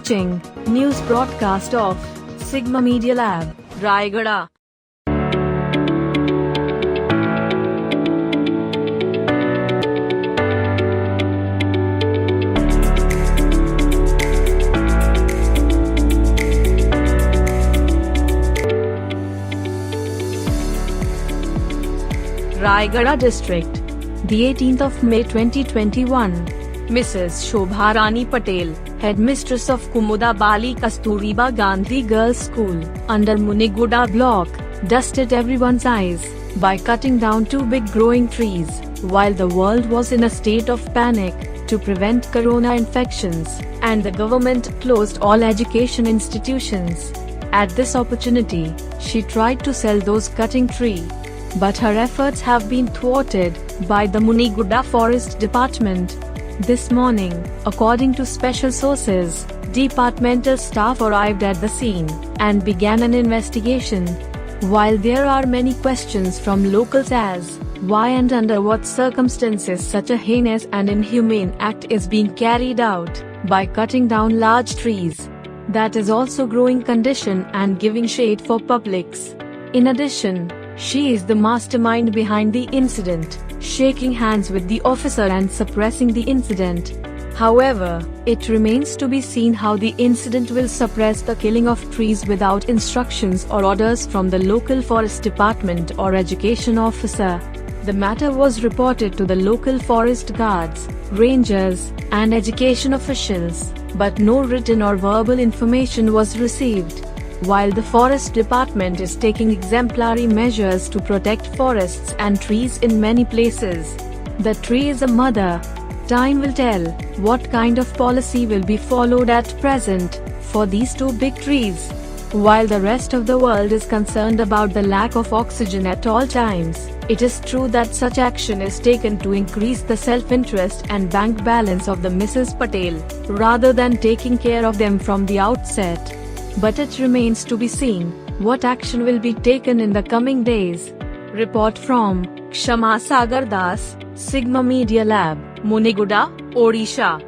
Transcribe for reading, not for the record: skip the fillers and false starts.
watching news broadcast of Sigma Media Lab, Rayagada. Rayagada District, the 18th of May 2021. Mrs. Shobha Rani Patel, Headmistress of Kumuda Bali Kasturiba Gandhi Girls School, under Muniguda block, dusted everyone's eyes by cutting down two big growing trees, while the world was in a state of panic to prevent corona infections, and the government closed all education institutions. At this opportunity, she tried to sell those cutting tree, but her efforts have been thwarted by the Muniguda Forest Department. This morning, according to special sources, departmental staff arrived at the scene and began an investigation. While there are many questions from locals as why and under what circumstances such a heinous and inhumane act is being carried out by cutting down large trees that is also growing condition and giving shade for publics. In addition, she is the mastermind behind the incident, shaking hands with the officer and suppressing the incident. However, it remains to be seen how the incident will suppress the killing of trees without instructions or orders from the local forest department or education officer. The matter was reported to the local forest guards, rangers, and education officials, but no written or verbal information was received. While the forest department is taking exemplary measures to protect forests and trees in many places, the tree is a mother. Time will tell what kind of policy will be followed at present for these two big trees. While the rest of the world is concerned about the lack of oxygen at all times, it is true that such action is taken to increase the self-interest and bank balance of the Mrs. Patel, rather than taking care of them from the outset. But it remains to be seen what action will be taken in the coming days. Report from Kshama Sagar Das, Sigma Media Lab, Muniguda, Odisha.